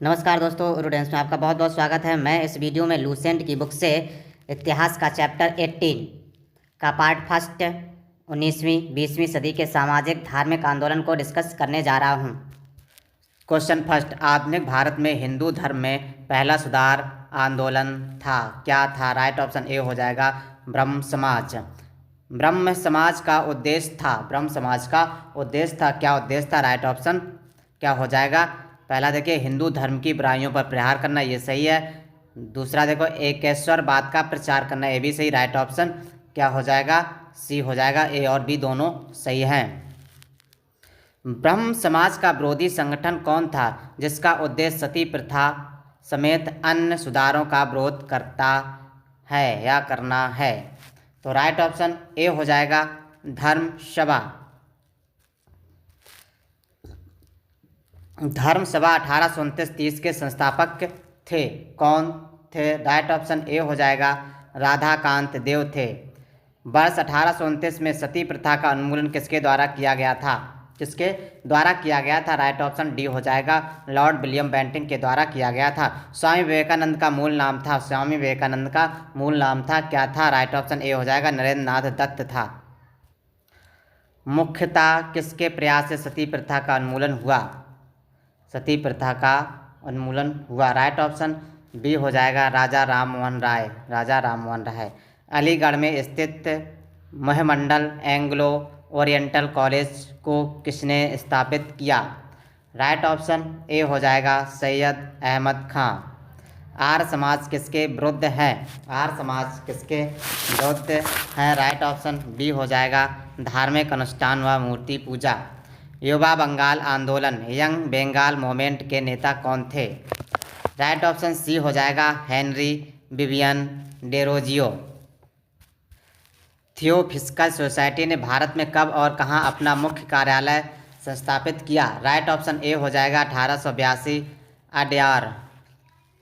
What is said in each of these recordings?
नमस्कार दोस्तों, रूडेंस में आपका बहुत बहुत स्वागत है। मैं इस वीडियो में लूसेंट की बुक से इतिहास का चैप्टर 18 का पार्ट फर्स्ट 19वीं-20वीं सदी के सामाजिक धार्मिक आंदोलन को डिस्कस करने जा रहा हूं। क्वेश्चन फर्स्ट, आधुनिक भारत में हिंदू धर्म में पहला सुधार आंदोलन था, क्या था? राइट ऑप्शन ए हो जाएगा ब्रह्म समाज। ब्रह्म समाज का उद्देश्य था, ब्रह्म समाज का उद्देश्य था, क्या उद्देश्य था? राइट ऑप्शन क्या हो जाएगा? पहला देखिए हिंदू धर्म की बुराइयों पर प्रहार करना, ये सही है। दूसरा देखो एकेश्वरवाद का प्रचार करना, ये भी सही। राइट ऑप्शन क्या हो जाएगा? सी हो जाएगा। ए और बी दोनों सही हैं। ब्रह्म समाज का विरोधी संगठन कौन था जिसका उद्देश्य सती प्रथा समेत अन्य सुधारों का विरोध करता है या करना है? तो राइट ऑप्शन ए हो जाएगा धर्म सभा। धर्म सभा 1829-30 के संस्थापक थे, कौन थे? राइट ऑप्शन ए हो जाएगा राधाकांत देव थे। वर्ष 1829 में सती प्रथा का उन्मूलन किसके द्वारा किया गया था? किसके द्वारा किया गया था? राइट ऑप्शन डी हो जाएगा लॉर्ड विलियम बेंटिंक के द्वारा किया गया था। स्वामी विवेकानंद का मूल नाम था, स्वामी विवेकानंद का मूल नाम था, क्या था? राइट ऑप्शन ए हो जाएगा नरेंद्र नाथ दत्त था। मुख्यतः किसके प्रयास से सती प्रथा का उन्मूलन हुआ? सती प्रथा का उन्मूलन हुआ, राइट ऑप्शन बी हो जाएगा राजा राममोहन राय, राजा राममोहन राय। अलीगढ़ में स्थित महमंडल एंग्लो ओरिएंटल कॉलेज को किसने स्थापित किया? राइट ऑप्शन ए हो जाएगा सैयद अहमद खां। आर्य समाज किसके विरुद्ध है? आर्य समाज किसके विरुद्ध है? राइट ऑप्शन बी हो जाएगा धार्मिक अनुष्ठान व मूर्ति पूजा। युवा बंगाल आंदोलन यंग बंगाल मूवमेंट के नेता कौन थे? राइट ऑप्शन सी हो जाएगा हेनरी विवियन डेरोजियो। थियोफिस्कल सोसाइटी ने भारत में कब और कहां अपना मुख्य कार्यालय स्थापित किया? राइट ऑप्शन ए हो जाएगा 1882 अड्यार।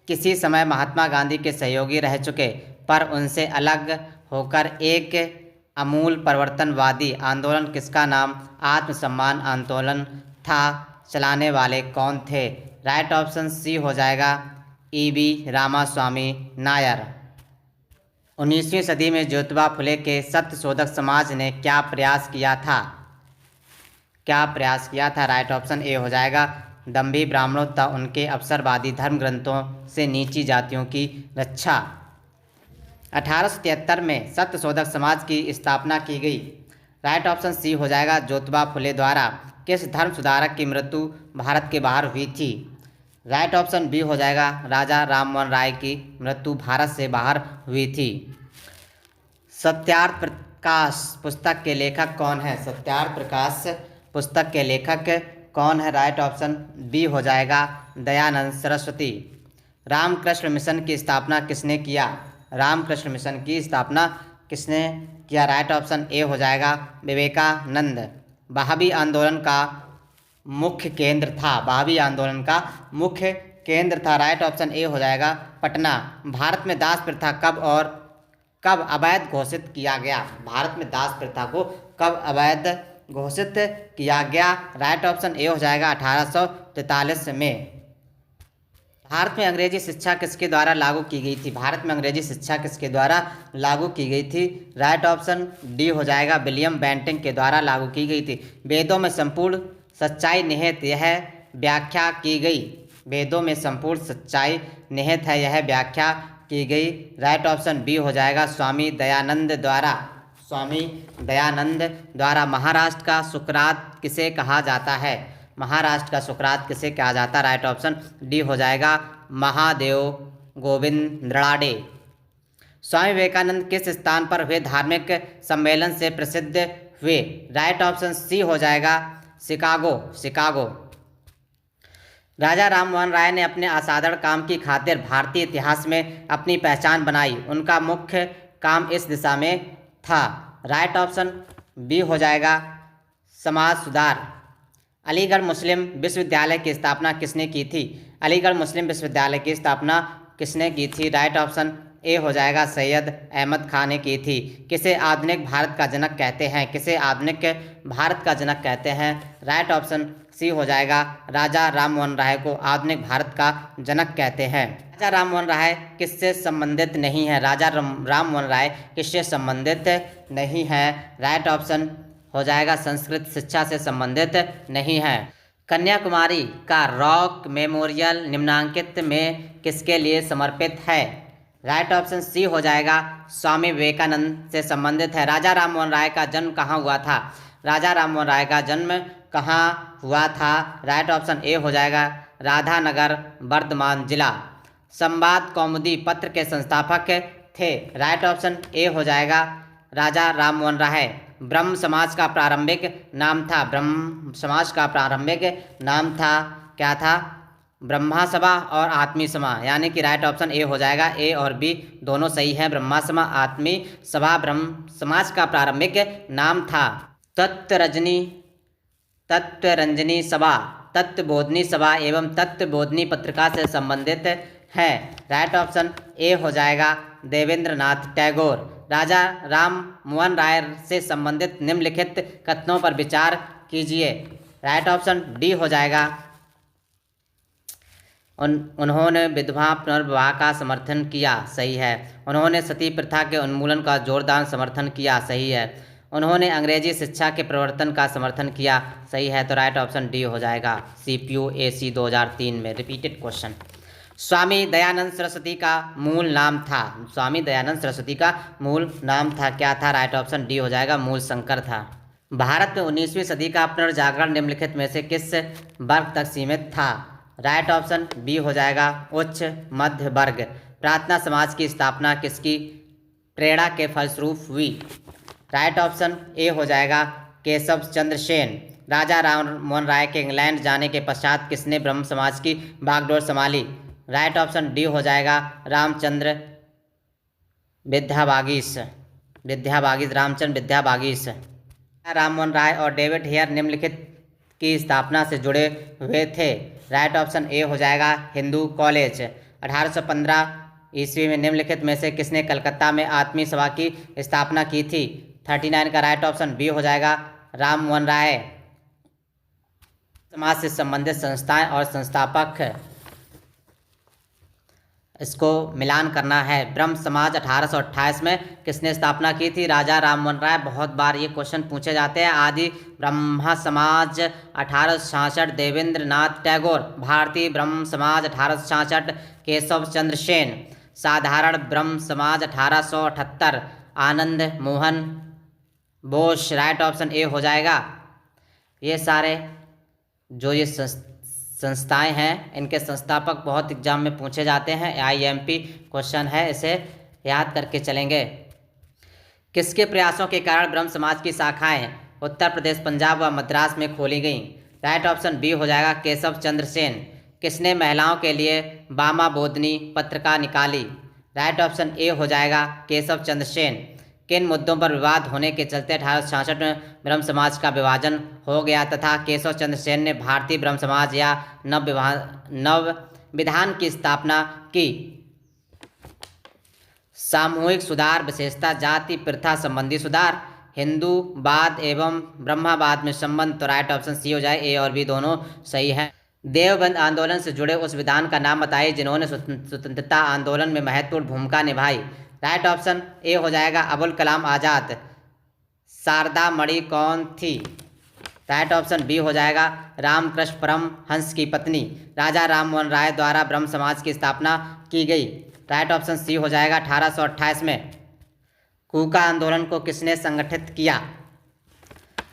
किसी समय महात्मा गांधी के सहयोगी रह चुके पर उनसे अलग होकर एक अमूल परिवर्तनवादी आंदोलन किसका नाम आत्मसम्मान आंदोलन था, चलाने वाले कौन थे? राइट ऑप्शन सी हो जाएगा ईबी रामास्वामी नायर। 19वीं सदी में ज्योतिबा फुले के सत्यशोधक समाज ने क्या प्रयास किया था? क्या प्रयास किया था? राइट ऑप्शन ए हो जाएगा दंभी ब्राह्मणों तथा उनके अवसरवादी धर्म ग्रंथों से नीची जातियों की रक्षा। 1873 में सत्यशोधक समाज की स्थापना की गई। राइट ऑप्शन सी हो जाएगा ज्योतिबा फुले द्वारा। किस धर्म सुधारक की मृत्यु भारत के बाहर हुई थी? राइट ऑप्शन बी हो जाएगा राजा राममोहन राय की मृत्यु भारत से बाहर हुई थी। सत्यार्थ प्रकाश पुस्तक के लेखक कौन है? सत्यार्थ प्रकाश पुस्तक के लेखक कौन है? राइट ऑप्शन बी हो जाएगा दयानंद सरस्वती। रामकृष्ण मिशन की स्थापना किसने किया? रामकृष्ण मिशन की स्थापना किसने किया? राइट ऑप्शन ए हो जाएगा विवेकानंद। वहाबी आंदोलन का मुख्य केंद्र था, वहाबी आंदोलन का मुख्य केंद्र था। राइट ऑप्शन ए हो जाएगा पटना। भारत में दास प्रथा कब और कब अवैध घोषित किया गया? भारत में दास प्रथा को कब अवैध घोषित किया गया? राइट ऑप्शन ए हो जाएगा 1843 में। भारत में अंग्रेजी शिक्षा किसके द्वारा लागू की गई थी? भारत में अंग्रेजी शिक्षा किसके द्वारा लागू की गई थी? राइट ऑप्शन डी हो जाएगा विलियम बेंटिंक के द्वारा लागू की गई थी। वेदों में संपूर्ण सच्चाई निहित यह व्याख्या की गई। वेदों में संपूर्ण सच्चाई निहित है, यह व्याख्या की गई। राइट ऑप्शन बी हो जाएगा स्वामी दयानंद द्वारा, स्वामी दयानंद द्वारा। महाराष्ट्र का सुकरात किसे कहा जाता है? महाराष्ट्र का सुकरात किसे कहा जाता है? राइट ऑप्शन डी हो जाएगा महादेव गोविंद राड़े। स्वामी विवेकानंद किस स्थान पर हुए धार्मिक सम्मेलन से प्रसिद्ध हुए? राइट ऑप्शन सी हो जाएगा शिकागो, शिकागो। राजा राममोहन राय ने अपने असाधारण काम की खातिर भारतीय इतिहास में अपनी पहचान बनाई, उनका मुख्य काम इस दिशा में था। राइट ऑप्शन बी हो जाएगा समाज सुधार। अलीगढ़ मुस्लिम विश्वविद्यालय की स्थापना किसने की थी? अलीगढ़ मुस्लिम विश्वविद्यालय की स्थापना किसने की थी? राइट ऑप्शन ए हो जाएगा सैयद अहमद खान ने की थी। किसे आधुनिक भारत का जनक कहते हैं? किसे आधुनिक भारत का जनक कहते हैं? राइट ऑप्शन सी हो जाएगा, राजा राम मोहन राय को आधुनिक भारत का जनक कहते हैं। राजा राम मोहन राय किससे संबंधित नहीं है? राजा राम मोहन राय किससे संबंधित नहीं है? राइट ऑप्शन हो जाएगा संस्कृत शिक्षा से संबंधित नहीं है। कन्याकुमारी का रॉक मेमोरियल निम्नांकित में किसके लिए समर्पित है? राइट ऑप्शन सी हो जाएगा स्वामी विवेकानंद से संबंधित है। राजा राम मोहन राय का जन्म कहाँ हुआ था? राजा राम मोहन राय का जन्म कहाँ हुआ था? राइट ऑप्शन ए हो जाएगा राधानगर, वर्धमान जिला। संवाद कौमुदी पत्र के संस्थापक थे? राइट ऑप्शन ए हो जाएगा राजा राम मोहन राय। ब्रह्म समाज का प्रारंभिक नाम था? ब्रह्म समाज का प्रारंभिक नाम था, क्या था? ब्रह्मा सभा और आत्मी सभा, यानी कि राइट ऑप्शन ए हो जाएगा। ए और बी दोनों सही है। ब्रह्मा सभा, आत्मी सभा ब्रह्म समाज का प्रारंभिक नाम था। तत्वरंजनी सभा, तत्वबोधनी सभा एवं तत्वबोधनी पत्रिका से संबंधित है? राइट ऑप्शन ए हो जाएगा देवेंद्र नाथ टैगोर। राजा राम मोहन राय से संबंधित निम्नलिखित कथनों पर विचार कीजिए। राइट ऑप्शन डी हो जाएगा उन्होंने विधवा पुनर्विवाह का समर्थन किया, सही है। उन्होंने सती प्रथा के उन्मूलन का जोरदार समर्थन किया, सही है। उन्होंने अंग्रेजी शिक्षा के प्रवर्तन का समर्थन किया, सही है। तो राइट ऑप्शन डी हो जाएगा CPUAC 2003 में रिपीटेड क्वेश्चन। स्वामी दयानंद सरस्वती का मूल नाम था? स्वामी दयानंद सरस्वती का मूल नाम था, क्या था? राइट ऑप्शन डी हो जाएगा मूल शंकर था। भारत में 19वीं सदी का पुनर्जागरण निम्नलिखित में से किस वर्ग तक सीमित था? राइट ऑप्शन बी हो जाएगा उच्च मध्य वर्ग। प्रार्थना समाज की स्थापना किसकी प्रेरणा के फलस्वरूप हुई? राइट ऑप्शन ए हो जाएगा केशव चंद्र सेन। राजा राम मोहन राय के इंग्लैंड जाने के पश्चात किसने ब्रह्म समाज की बागडोर संभाली? राइट ऑप्शन डी हो जाएगा रामचंद्र विद्याबागीस। रामचंद्र विद्याबागीस। राम मोहन राय और डेविड हेयर निम्नलिखित की स्थापना से जुड़े हुए थे? राइट ऑप्शन ए हो जाएगा हिंदू कॉलेज। 1815 ईस्वी में निम्नलिखित में से किसने कलकत्ता में आत्मी सभा की स्थापना की थी? 39 का राइट ऑप्शन बी हो जाएगा राम मोहन राय। समाज से संबंधित संस्थाएं और संस्थापक, इसको मिलान करना है। ब्रह्म समाज 1828 में किसने स्थापना की थी? राजा राम मोहन राय। बहुत बार ये क्वेश्चन पूछे जाते हैं। आदि ब्रह्म समाज 1866 देवेंद्र नाथ टैगोर। भारतीय ब्रह्म समाज 1866 केशव चंद्र सेन। साधारण Brahmo Samaj 1878 Anand Mohan Bose. Right option A हो जाएगा। ये सारे जो ये संस्थाएं हैं इनके संस्थापक बहुत एग्जाम में पूछे जाते हैं। IMP क्वेश्चन है, इसे याद करके चलेंगे। किसके प्रयासों के कारण ब्रह्म समाज की शाखाएं उत्तर प्रदेश, पंजाब व मद्रास में खोली गईं? राइट ऑप्शन बी हो जाएगा केशव चंद्र सेन। किसने महिलाओं के लिए बामा बोधनी पत्रिका निकाली? राइट ऑप्शन ए हो जाएगा केशव चंद्र सेन। किन मुद्दों पर विवाद होने के चलते 1866 में ब्रह्म समाज का विभाजन हो गया तथा केशव चंद्र सेन ने भारतीय ब्रह्म समाज या नव विधान की स्थापना की? सामूहिक सुधार, विशेषता, जाति प्रथा संबंधी सुधार, हिंदूवाद एवं ब्रह्मवाद में संबंध। तो राइट ऑप्शन सी हो जाए। ए और बी दोनों सही हैं। देवबंद आंदोलन से जुड़े उस विधान का नाम बताइए जिन्होंने स्वतंत्रता आंदोलन में महत्वपूर्ण भूमिका निभाई? राइट ऑप्शन ए हो जाएगा अबुल कलाम आज़ाद। शारदा मणि कौन थी? राइट ऑप्शन बी हो जाएगा रामकृष्ण परमहंस की पत्नी। राजा राम मोहन राय द्वारा ब्रह्म समाज की स्थापना की गई? राइट ऑप्शन सी हो जाएगा 1828 में। कूका आंदोलन को किसने संगठित किया?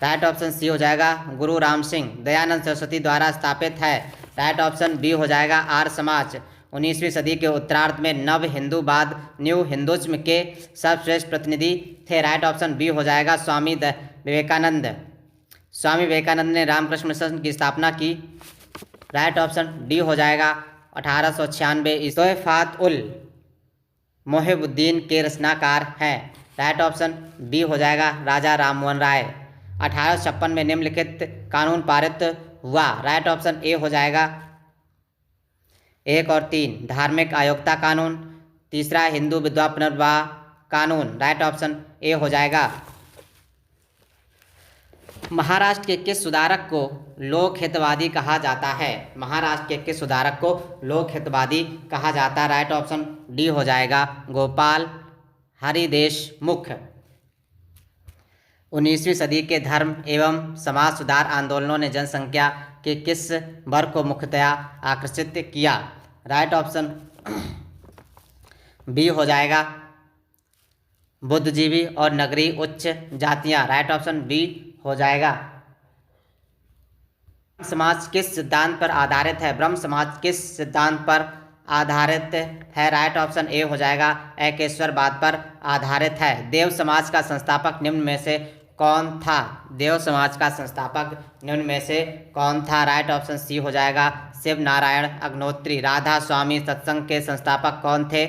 राइट ऑप्शन सी हो जाएगा गुरु राम सिंह। दयानंद सरस्वती द्वारा स्थापित है? राइट ऑप्शन बी हो जाएगा आर्य समाज। 19वीं सदी के उत्तरार्ध में नव हिंदूवाद न्यू हिंदुज्म के सर्वश्रेष्ठ प्रतिनिधि थे? राइट ऑप्शन बी हो जाएगा स्वामी विवेकानंद। स्वामी विवेकानंद ने रामकृष्ण मिशन की स्थापना की? राइट ऑप्शन डी हो जाएगा 1896। तोहफात उल मोहिबुद्दीन के रचनाकार हैं? राइट ऑप्शन बी हो जाएगा राजा राम मोहन राय। 1856 में निम्नलिखित कानून पारित हुआ? राइट ऑप्शन ए हो जाएगा 1 और 3। धार्मिक अयोग्यता कानून। तीसरा हिंदू विधवा पुनर्विवाह कानून। राइट ऑप्शन ए हो जाएगा। महाराष्ट्र के किस सुधारक को लोक हितवादी कहा जाता है? महाराष्ट्र के किस सुधारक को लोक हितवादी कहा जाता है? राइट ऑप्शन डी हो जाएगा गोपाल हरिदेशमुख। 19वीं सदी के धर्म एवं समाज सुधार आंदोलनों ने जनसंख्या के किस वर्ग को मुख्यतया आकर्षित किया? राइट ऑप्शन बी हो जाएगा बुद्धिजीवी और नगरीय उच्च जातियां। राइट ऑप्शन बी हो जाएगा। समाज किस सिद्धांत पर आधारित है? ब्रह्म समाज किस सिद्धांत पर आधारित है? राइट ऑप्शन ए हो जाएगा एकेश्वरवाद पर आधारित है। देव समाज का संस्थापक निम्न में से कौन था? देव समाज का संस्थापक निम्न में से कौन था? राइट ऑप्शन सी हो जाएगा शिव नारायण अग्निहोत्री। राधा स्वामी सत्संग के संस्थापक कौन थे?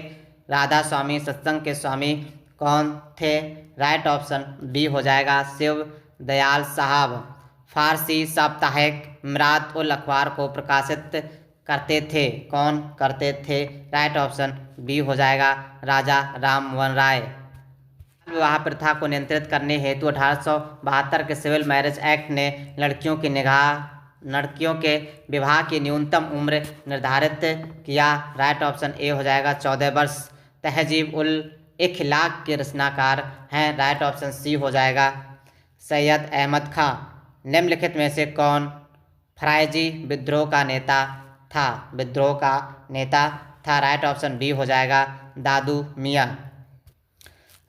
राधा स्वामी सत्संग के स्वामी कौन थे? राइट ऑप्शन बी हो जाएगा शिव दयाल साहब। फारसी साप्ताहिक मिरात उल अखबार को प्रकाशित करते थे, कौन करते थे? राइट ऑप्शन बी हो जाएगा राजा राम मोहन राय। विवाह प्रथा को नियंत्रित करने हेतु 1872 के सिविल मैरिज एक्ट ने लड़कियों के विवाह की न्यूनतम उम्र निर्धारित किया। राइट ऑप्शन ए हो जाएगा 14 वर्ष। तहजीब उल इखलाक के रचनाकार हैं। राइट ऑप्शन सी हो जाएगा सैयद अहमद खां। निम्नलिखित में से कौन फरायजी विद्रोह का नेता था? राइट ऑप्शन बी हो जाएगा दादू मियाँ।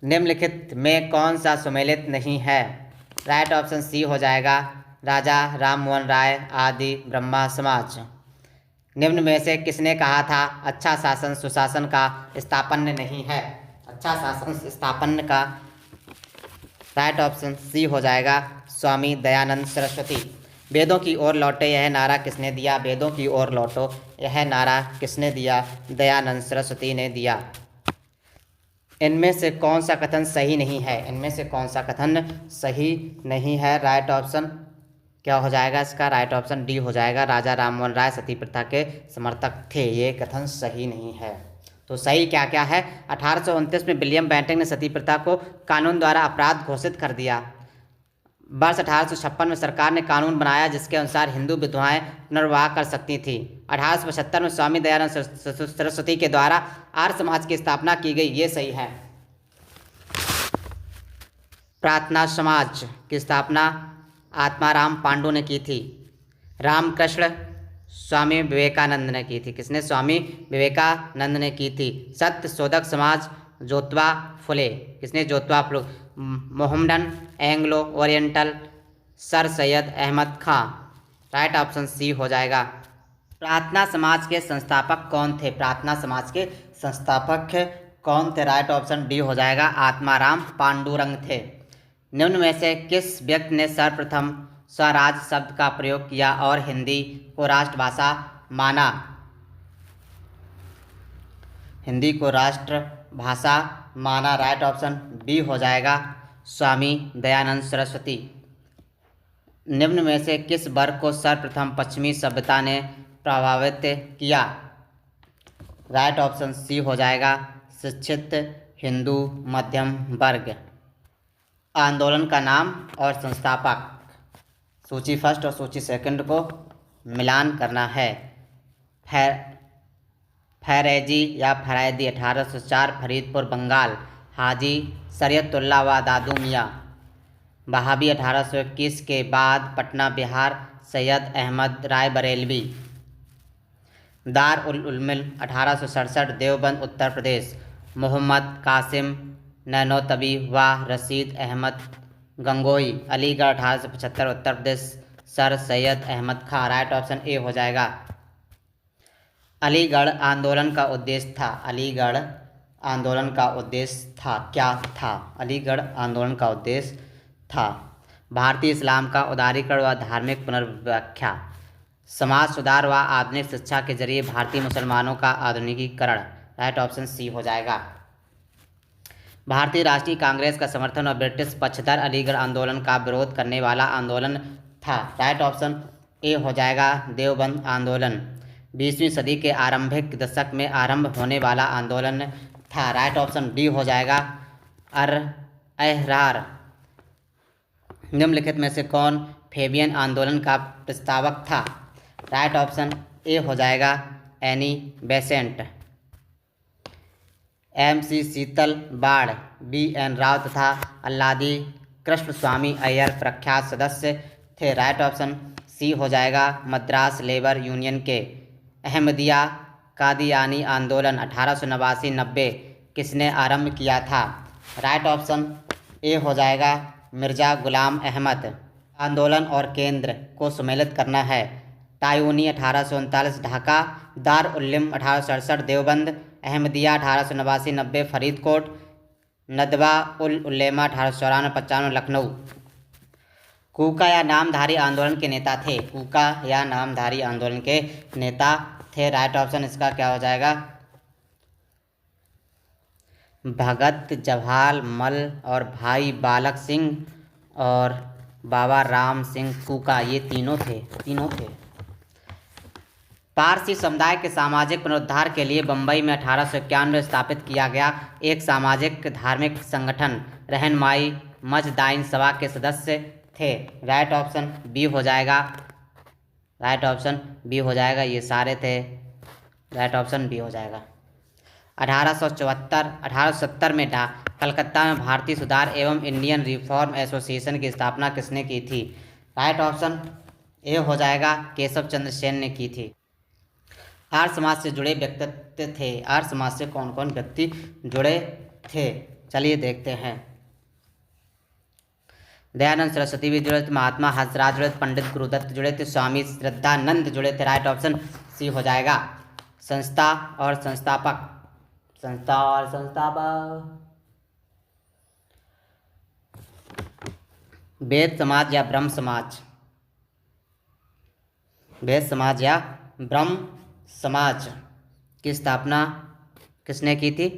निम्नलिखित में कौन सा सुमेलित नहीं है? राइट ऑप्शन सी हो जाएगा राजा राम मोहन राय आदि ब्रह्मा समाज। निम्न में से किसने कहा था अच्छा शासन सुशासन का स्थापन्य नहीं है? अच्छा शासन स्थापन्य का राइट ऑप्शन सी हो जाएगा स्वामी दयानंद सरस्वती। वेदों की ओर लौटे यह नारा किसने दिया? वेदों की ओर लौटो यह नारा किसने दिया? दयानंद सरस्वती ने दिया। इनमें से कौन सा कथन सही नहीं है? इनमें से कौन सा कथन सही नहीं है? राइट ऑप्शन क्या हो जाएगा इसका? राइट ऑप्शन डी हो जाएगा राजा राम मोहन राय सती प्रथा के समर्थक थे। ये कथन सही नहीं है। तो सही क्या क्या है? 1829 में विलियम बेंटिक ने सती प्रथा को कानून द्वारा अपराध घोषित कर दिया। वर्ष 1856 में सरकार ने कानून बनाया जिसके अनुसार हिंदू विधवाएं पुनर्विवाह कर सकती थीं। 1875 में स्वामी दयानंद सरस्वती के द्वारा आर्य समाज की स्थापना की गई। ये सही है। प्रार्थना समाज की स्थापना आत्माराम पांडु ने की थी। रामकृष्ण स्वामी विवेकानंद ने की थी। किसने? स्वामी विवेकानंद ने की थी। सत्य शोधक समाज जोतवा फुले। किसने? Jyotiba Phule. Mohammedan Anglo Oriental sir Syed Ahmad Khan. Right option C हो जाएगा। प्रार्थना समाज के संस्थापक कौन थे? प्रार्थना समाज के संस्थापक कौन थे? राइट ऑप्शन डी हो जाएगा आत्माराम पांडुरंग थे। निम्न में से किस व्यक्ति ने सर्वप्रथम स्वराज शब्द का प्रयोग किया और हिंदी को राष्ट्रभाषा माना? हिंदी को राष्ट्रभाषा माना। राइट ऑप्शन बी हो जाएगा स्वामी दयानंद सरस्वती। निम्न में से किस वर्ग को सर्वप्रथम पश्चिमी सभ्यता ने प्रभावित किया? राइट ऑप्शन सी हो जाएगा शिक्षित हिंदू मध्यम वर्ग। आंदोलन का नाम और संस्थापक सूची फर्स्ट और सूची सेकंड को मिलान करना है। फैरेजी या फरायदी 1804 फरीदपुर बंगाल। हाजी शरीयतुल्लाह व दादू मियाँ। वहाबी 1821 के बाद पटना बिहार सैयद अहमद राय बरेलवी। दार उल उलूम 1867 देवबंद उत्तर प्रदेश। मोहम्मद कासिम नैनोतबी व Rashid Ahmad Gangohi. Aligarh 1875 Uttar Pradesh sir Syed Ahmad Khan. Right option A हो जाएगा। अलीगढ़ आंदोलन का उद्देश्य था। अलीगढ़ आंदोलन का उद्देश्य था क्या था? अलीगढ़ आंदोलन का उद्देश्य था भारतीय इस्लाम का उदारीकरण व धार्मिक पुनर्व्याख्या, समाज सुधार व आधुनिक शिक्षा के जरिए भारतीय मुसलमानों का आधुनिकीकरण। राइट ऑप्शन सी हो जाएगा। भारतीय राष्ट्रीय कांग्रेस का समर्थन और ब्रिटिश पक्षधर अलीगढ़ आंदोलन का विरोध करने वाला आंदोलन था। राइट ऑप्शन ए हो जाएगा देवबंद आंदोलन। 20वीं सदी के आरंभिक दशक में आरंभ होने वाला आंदोलन था। राइट ऑप्शन डी हो जाएगा अहरार निम्नलिखित में से कौन फेबियन आंदोलन का प्रस्तावक था? राइट ऑप्शन ए हो जाएगा एनी बेसेंट। MC शीतल बाड़, BN राव तथा अल्लादी कृष्णस्वामी अय्यर प्रख्यात सदस्य थे। राइट ऑप्शन सी हो जाएगा मद्रास लेबर यूनियन के। अहमदिया कादियानी आंदोलन 1889-90 किसने आरंभ किया था? राइट ऑप्शन ए हो जाएगा मिर्ज़ा गुलाम अहमद। आंदोलन और केंद्र को सम्मिलित करना है। तायूनी 1839 ढाका, दार उल्लूम 1867 देवबंद, अहमदिया 1889-90 फरीदकोट, नदवा उल उलेमा 1894-95 लखनऊ। कूका या नामधारी आंदोलन के नेता थे? कूका या नामधारी आंदोलन के नेता थे। राइट ऑप्शन इसका क्या हो जाएगा? भगत जवाहर मल और भाई बालक सिंह और बाबा राम सिंह कूका, ये तीनों थे। पारसी समुदाय के सामाजिक पुनरुद्धार के लिए बम्बई में 1891 में स्थापित किया गया एक सामाजिक धार्मिक संगठन रहनुमाई मजदाइन सभा के सदस्य थे। राइट ऑप्शन बी हो जाएगा। राइट ऑप्शन बी हो जाएगा, ये सारे थे। राइट ऑप्शन बी हो जाएगा। 1870 में कलकत्ता में भारतीय सुधार एवं इंडियन रिफॉर्म एसोसिएशन की स्थापना किसने की थी? राइट ऑप्शन ए हो जाएगा केशव चंद्र सेन ने की थी। आर्य समाज से जुड़े व्यक्तित्व थे। आर्य समाज से कौन कौन व्यक्ति जुड़े थे? चलिए देखते हैं। दयानंद सरस्वती भी जुड़े थे, महात्मा हंसराज जुड़े थे, पंडित गुरुदत्त जुड़े थे, स्वामी श्रद्धानंद जुड़े थे। राइट ऑप्शन सी हो जाएगा। संस्था और संस्थापक। वेद समाज या ब्रह्म समाज? वेद समाज या ब्रह्म समाज की स्थापना किसने की थी?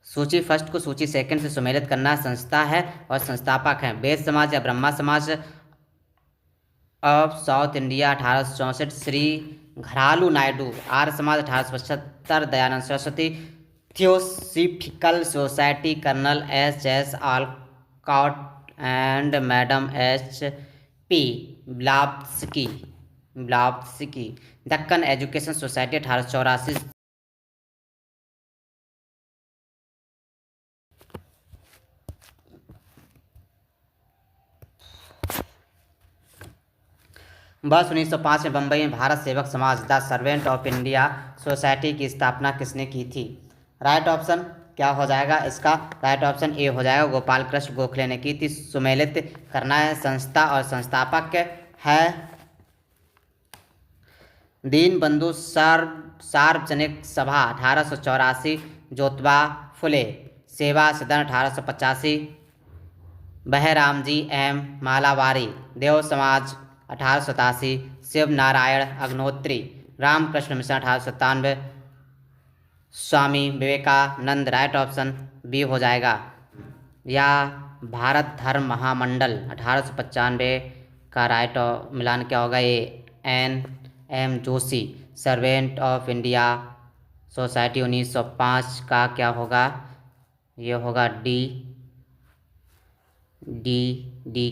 सूची फर्स्ट को सूची सेकंड से सम्मिलित करना संस्था है और संस्थापक हैं। वेद समाज या Brahmo Samaj of South India 1864 Sri Dharalu Naidu. Arya Samaj 1875 Dayanand Saraswati. Theosophical society colonel HS Olcott and madam HP Blavatsky. Deccan education society 1884। वर्ष 1905 में बम्बई में Bharat Sevak Samaj the servant of India society की स्थापना किसने की थी? राइट ऑप्शन क्या हो जाएगा इसका? राइट ऑप्शन ए हो जाएगा गोपाल कृष्ण गोखले ने की थी। सम्मिलित करना है संस्था और संस्थापक है दीनबंधु सार्वजनिक सभा 1884, ज्योतिबा फुले सेवा सदन 1885, बहरामजी एम मालावारी देव समाज 1887, Shiv Narayan Agnihotri Ramakrishna mission 1897, Swami Vivekananda. Right option B हो जाएगा। या भारत धर्म महामंडल 1895 का राइट मिलान क्या होगा? ये NM Joshi. Servant of India society 1905 का क्या होगा? ये होगा डी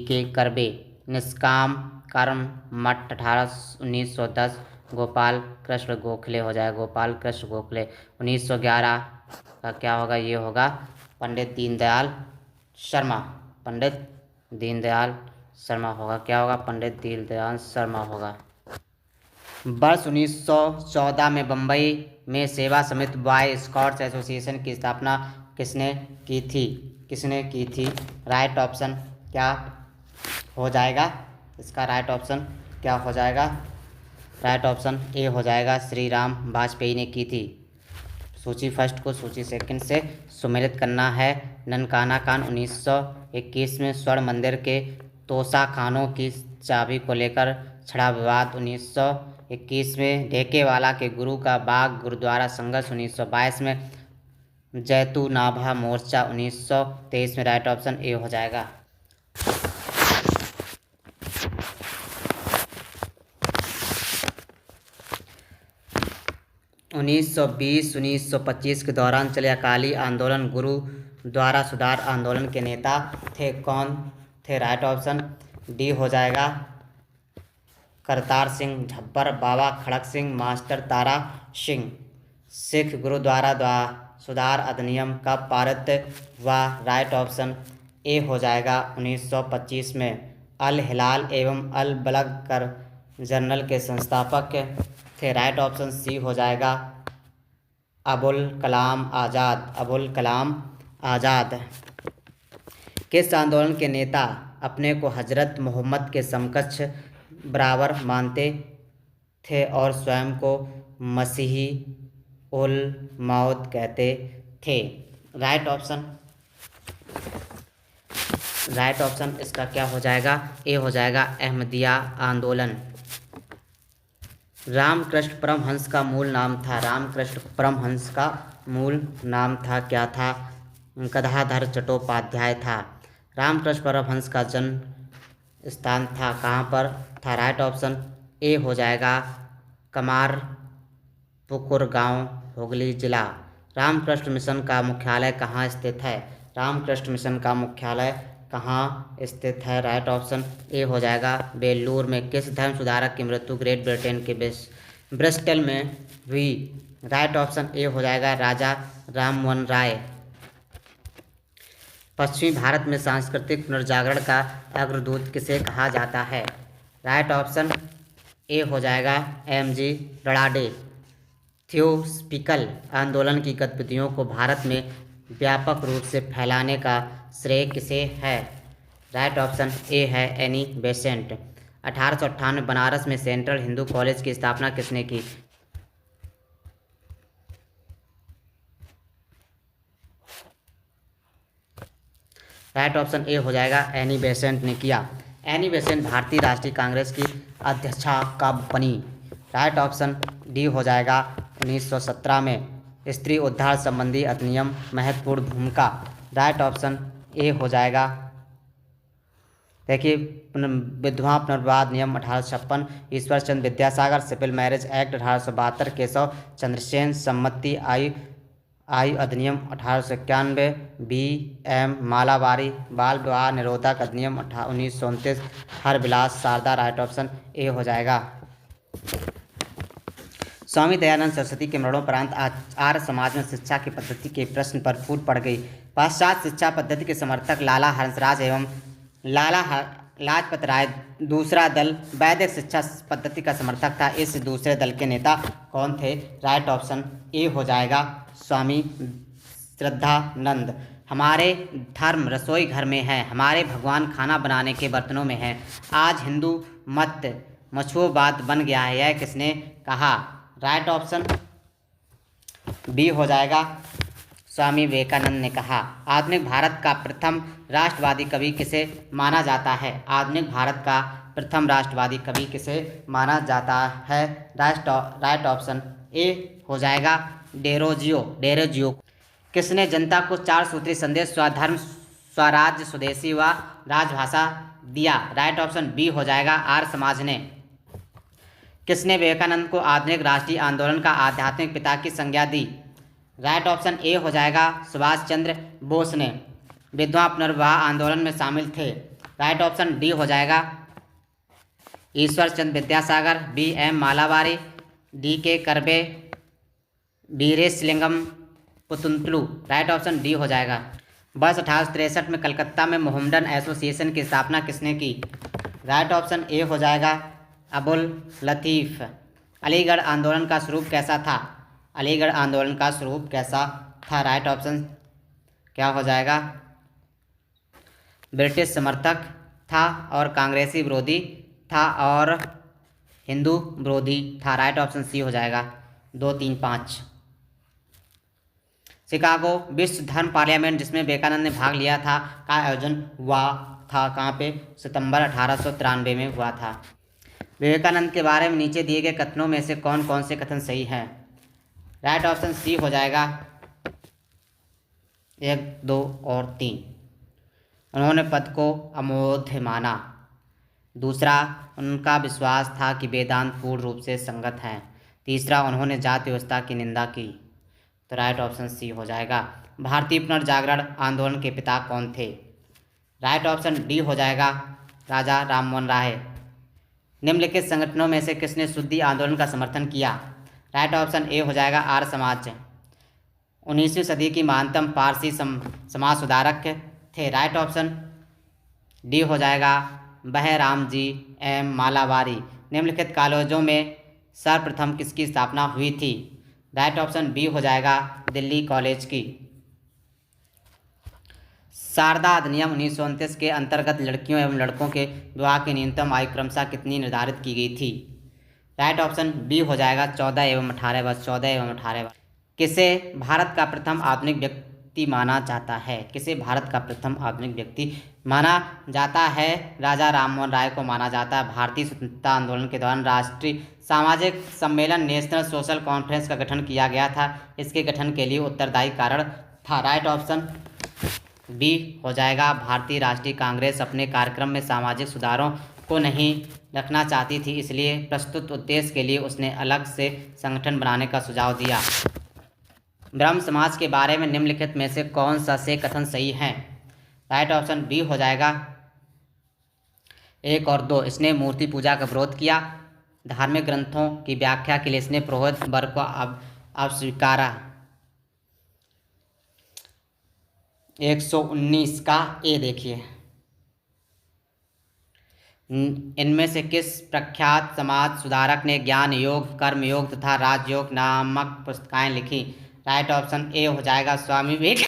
के करबे। निष्काम कर्म मठ 1910 गोपाल कृष्ण गोखले हो जाएगा। गोपाल कृष्ण गोखले। 1911 का क्या होगा? ये होगा पंडित दीनदयाल शर्मा। पंडित दीनदयाल शर्मा होगा। क्या होगा? पंडित दीनदयाल शर्मा होगा। वर्ष 1914 में बम्बई में सेवा समिति बॉय स्काउट्स एसोसिएशन की स्थापना किसने की थी? राइट ऑप्शन क्या हो जाएगा इसका? राइट ऑप्शन क्या हो जाएगा? राइट ऑप्शन ए हो जाएगा श्री राम वाजपेयी ने की थी। सूची फर्स्ट को सूची सेकंड से सम्मिलित करना है। ननकाना कांड 1921 में स्वर्ण मंदिर के तोसा खानों की चाबी को लेकर छिड़ा विवाद 1921 में, ढेकेवाला के गुरु का बाग गुरुद्वारा संघर्ष 1922 में, जैतूनाभा मोर्चा 1923 में। राइट ऑप्शन ए हो जाएगा। उन्नीस सौ 1925 के दौरान चले अकाली आंदोलन गुरुद्वारा सुधार आंदोलन के नेता थे। कौन थे? राइट ऑप्शन डी हो जाएगा करतार सिंह झब्बर, बाबा खड़क सिंह, मास्टर तारा सिंह। सिख गुरुद्वारा सुधार अधिनियम कब पारित हुआ? राइट ऑप्शन ए हो जाएगा 1925 में। अल हिलाल एवं अल बलग कर जर्नल के संस्थापक थे? राइट ऑप्शन सी हो जाएगा अबुल कलाम आज़ाद। अबुल कलाम आज़ाद। किस आंदोलन के नेता अपने को हजरत मोहम्मद के समकक्ष बराबर मानते थे और स्वयं को मसीही उल मौद कहते थे? राइट ऑप्शन इसका क्या हो जाएगा? ए हो जाएगा अहमदिया आंदोलन। रामकृष्ण परमहंस का मूल नाम था? रामकृष्ण परमहंस का मूल नाम था, क्या था? गदाधर चट्टोपाध्याय था। रामकृष्ण परमहंस का जन्म स्थान था कहाँ पर था? राइट ऑप्शन ए हो जाएगा कमारपुकुर गांव, हुगली जिला। रामकृष्ण मिशन का मुख्यालय कहाँ स्थित है? रामकृष्ण मिशन का मुख्यालय कहाँ स्थित है? राइट ऑप्शन ए हो जाएगा बेल्लूर में। किस धर्म सुधारक की मृत्यु ग्रेट ब्रिटेन के ब्रिस्टल में हुई? राइट ऑप्शन ए हो जाएगा राजा राममोहन राय। पश्चिमी भारत में सांस्कृतिक पुनर्जागरण का अग्रदूत किसे कहा जाता है? राइट ऑप्शन ए हो जाएगा एम.जी. रणाडे। थियोसॉफिकल आंदोलन की गतिविधियों को भारत में व्यापक रूप से फैलाने का श्रेय किसे है? राइट ऑप्शन ए है एनी बेसेंट। 1898 बनारस में सेंट्रल हिंदू कॉलेज की स्थापना किसने की? राइट ऑप्शन ए हो जाएगा एनी बेसेंट ने किया। एनी बेसेंट भारतीय राष्ट्रीय कांग्रेस की अध्यक्षा कब बनी? राइट ऑप्शन डी हो जाएगा 1917 में। स्त्री उद्धार संबंधी अधिनियम महत्वपूर्ण भूमिका? राइट ऑप्शन ए हो जाएगा देखिए विधवा पुनर्विवाह नियम 1856, Ishwar Chandra Vidyasagar, civil marriage act 1872, Keshav Chandra Sen सम्मति आयु अधिनियम 1891, बी.एम. मालाबारी बाल विवाह निरोधक अधिनियम 1929, Harbilas Sarda. Right option A हो जाएगा। स्वामी दयानंद सरस्वती के मरणोपरांत आर्य समाज में शिक्षा की पद्धति के प्रश्न पर फूट पड़ गई। पाश्चात्य शिक्षा पद्धति के समर्थक लाला हंसराज एवं लाला लाजपत राय। दूसरा दल वैदिक शिक्षा पद्धति का समर्थक था। इस दूसरे दल के नेता कौन थे? राइट ऑप्शन ए हो जाएगा स्वामी श्रद्धानंद। हमारे धर्म रसोई घर में है, हमारे भगवान खाना बनाने के बर्तनों में है। आज हिंदू मत मछुआबाद बन गया है, यह किसने कहा? राइट ऑप्शन बी हो जाएगा स्वामी विवेकानंद ने कहा। आधुनिक भारत का प्रथम राष्ट्रवादी कवि किसे माना जाता है? आधुनिक भारत का प्रथम राष्ट्रवादी कवि किसे माना जाता है? राइट ऑप्शन ए हो जाएगा डेरोजियो। किसने जनता को 4 सूत्री संदेश स्वधर्म स्वराज्य स्वदेशी व राजभाषा दिया? राइट ऑप्शन बी हो जाएगा आर्य समाज ने। किसने विवेकानंद को आधुनिक राष्ट्रीय आंदोलन का आध्यात्मिक पिता की संज्ञा दी? राइट ऑप्शन ए हो जाएगा सुभाष चंद्र बोस ने। विधवा पुनर्विवाह आंदोलन में शामिल थे? राइट ऑप्शन डी हो जाएगा Ishwar Chandra Vidyasagar, B M. Malabari, D K. Karve, Veeresalingam Pantulu. Right option D हो जाएगा। वर्ष 1863 में कलकत्ता में मोहम्मडन एसोसिएशन की स्थापना किसने की? राइट ऑप्शन ए हो जाएगा अबुल लतीफ़। अलीगढ़ आंदोलन का स्वरूप कैसा था? अलीगढ़ आंदोलन का स्वरूप कैसा था? राइट ऑप्शन क्या हो जाएगा? ब्रिटिश समर्थक था और कांग्रेसी विरोधी था और हिंदू विरोधी था। राइट ऑप्शन सी हो जाएगा 2, 3, 5। शिकागो विश्व धर्म पार्लियामेंट जिसमें विवेकानंद ने भाग लिया था का आयोजन हुआ था कहाँ पे? सितंबर 1893 में हुआ था। विवेकानंद के बारे में नीचे दिए गए कथनों में से कौन कौन से कथन सही हैं? राइट ऑप्शन सी हो जाएगा 1, 2 और 3। उन्होंने पद को अमोघ माना। दूसरा, उनका विश्वास था कि वेदांत पूर्ण रूप से संगत हैं। तीसरा, उन्होंने जाति व्यवस्था की निंदा की। तो राइट ऑप्शन सी हो जाएगा। भारतीय पुनर्जागरण आंदोलन के पिता कौन थे? राइट ऑप्शन डी हो जाएगा राजा राममोहन राय। निम्नलिखित संगठनों में से किसने शुद्धि आंदोलन का समर्थन किया? राइट ऑप्शन ए हो जाएगा आर्य समाज। 19वीं सदी की महानतम पारसी समाज सुधारक थे। राइट ऑप्शन डी हो जाएगा बहराम जी एम मालावारी। निम्नलिखित कॉलेजों में सर्वप्रथम किसकी स्थापना हुई थी? राइट ऑप्शन बी हो जाएगा दिल्ली कॉलेज की। शारदा अधिनियम 1929 के अंतर्गत लड़कियों एवं लड़कों के विवाह की न्यूनतम आयु क्रमशः कितनी निर्धारित की गई थी? राइट ऑप्शन बी हो जाएगा 14 एवं 18 वर्ष। 14 एवं 18 वर्ष। किसे भारत का प्रथम आधुनिक व्यक्ति माना जाता है? किसे भारत का प्रथम आधुनिक व्यक्ति माना जाता है? राजा राममोहन राय को माना जाता है। भारतीय स्वतंत्रता आंदोलन के दौरान राष्ट्रीय सामाजिक सम्मेलन नेशनल सोशल कॉन्फ्रेंस का गठन किया गया था। इसके गठन के लिए उत्तरदायी कारण था। राइट ऑप्शन बी हो जाएगा भारतीय राष्ट्रीय कांग्रेस अपने कार्यक्रम में सामाजिक सुधारों को नहीं रखना चाहती थी, इसलिए प्रस्तुत उद्देश्य के लिए उसने अलग से संगठन बनाने का सुझाव दिया। ब्रह्म समाज के बारे में निम्नलिखित में से कौन सा से कथन सही है? राइट ऑप्शन बी हो जाएगा 1 और 2। इसने मूर्ति पूजा का विरोध किया। धार्मिक ग्रंथों की व्याख्या के लिए इसने पुरोहित वर्ग को अस्वीकारा। 119 का ए देखिए। इनमें से किस प्रख्यात समाज सुधारक ने ज्ञान योग, कर्म योग तथा राजयोग नामक पुस्तकें लिखी? राइट ऑप्शन ए हो जाएगा स्वामी विवेकानंद।